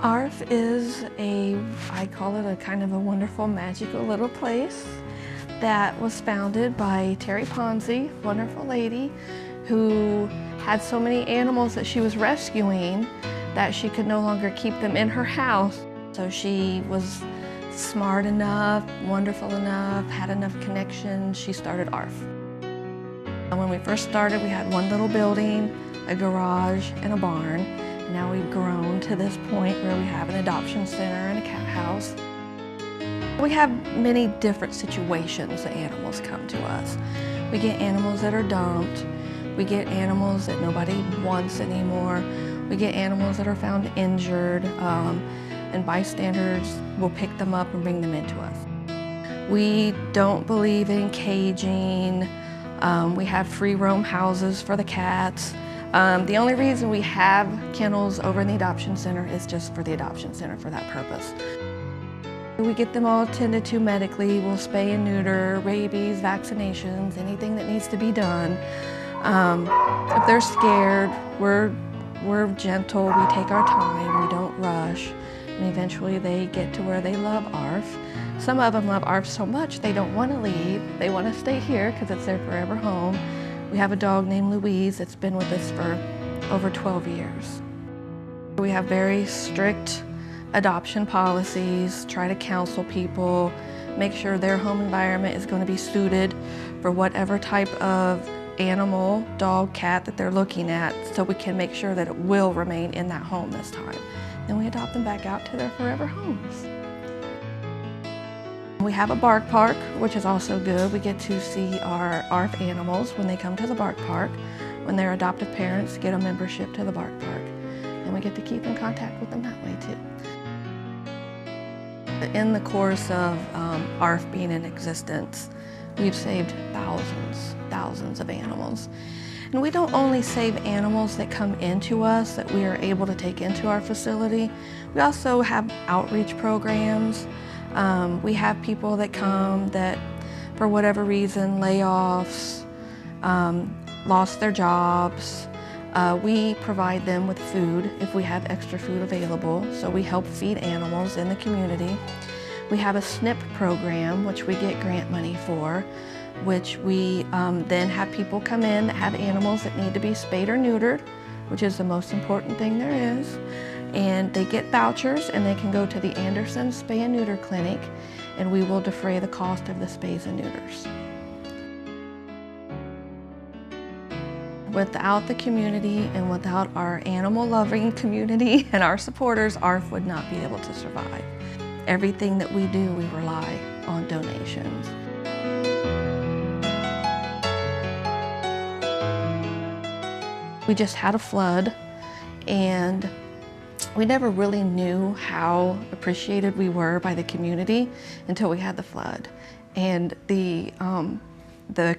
ARF is I call it a kind of a wonderful, magical little place that was founded by Terry Ponzi, wonderful lady, who had so many animals that she was rescuing that she could no longer keep them in her house. So she was smart enough, wonderful enough, had enough connections, she started ARF. When we first started, we had one little building, a garage, and a barn. Now we've grown to this point where we have an adoption center and a cat house. We have many different situations that animals come to us. We get animals that are dumped. We get animals that nobody wants anymore. We get animals that are found injured, and bystanders will pick them up and bring them into us. We don't believe in caging. We have free roam houses for the cats. The only reason we have kennels over in the adoption center is just for the adoption center for that purpose. We get them all attended to medically. We'll spay and neuter, rabies, vaccinations, anything that needs to be done. If they're scared, we're gentle, we take our time, we don't rush, and eventually they get to where they love ARF. Some of them love ARF so much they don't want to leave. They want to stay here because it's their forever home. We have a dog named Louise that's been with us for over 12 years. We have very strict adoption policies, try to counsel people, make sure their home environment is going to be suited for whatever type of animal, dog, cat that they're looking at, so we can make sure that it will remain in that home this time. Then we adopt them back out to their forever homes. We have a bark park, which is also good. We get to see our ARF animals when they come to the bark park. When their adoptive parents get a membership to the bark park. And we get to keep in contact with them that way too. In the course of ARF being in existence, we've saved thousands of animals. And we don't only save animals that come into us that we are able to take into our facility. We also have outreach programs. We have people that come that, for whatever reason, layoffs, lost their jobs. We provide them with food if we have extra food available, so we help feed animals in the community. We have a SNP program, which we get grant money for, which we then have people come in that have animals that need to be spayed or neutered, which is the most important thing there is. And they get vouchers and they can go to the Anderson Spay and Neuter Clinic, and we will defray the cost of the spays and neuters. Without the community and without our animal-loving community and our supporters, ARF would not be able to survive. Everything that we do, we rely on donations. We just had a flood, and we never really knew how appreciated we were by the community until we had the flood. And the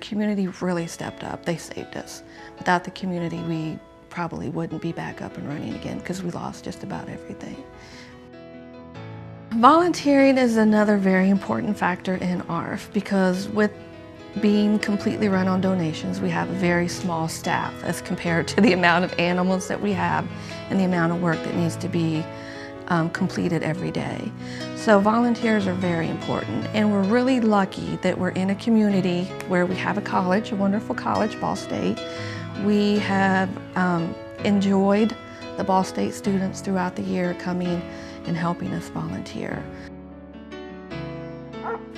community really stepped up. They saved us. Without the community, we probably wouldn't be back up and running again because we lost just about everything. Volunteering is another very important factor in ARF because with being completely run on donations, we have a very small staff as compared to the amount of animals that we have and the amount of work that needs to be completed every day. So volunteers are very important, and we're really lucky that we're in a community where we have a college, a wonderful college, Ball State. We have enjoyed the Ball State students throughout the year coming and helping us volunteer.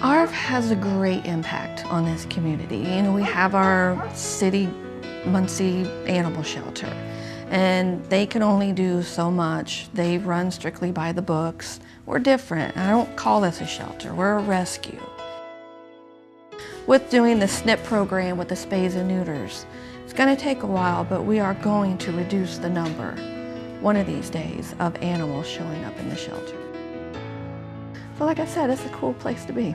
ARF has a great impact on this community. You know, we have our city Muncie animal shelter, and they can only do so much. They run strictly by the books. We're different. I don't call this a shelter, we're a rescue. With doing the SNP program with the spays and neuters, it's going to take a while, but we are going to reduce the number, one of these days, of animals showing up in the shelter. So like I said, it's a cool place to be.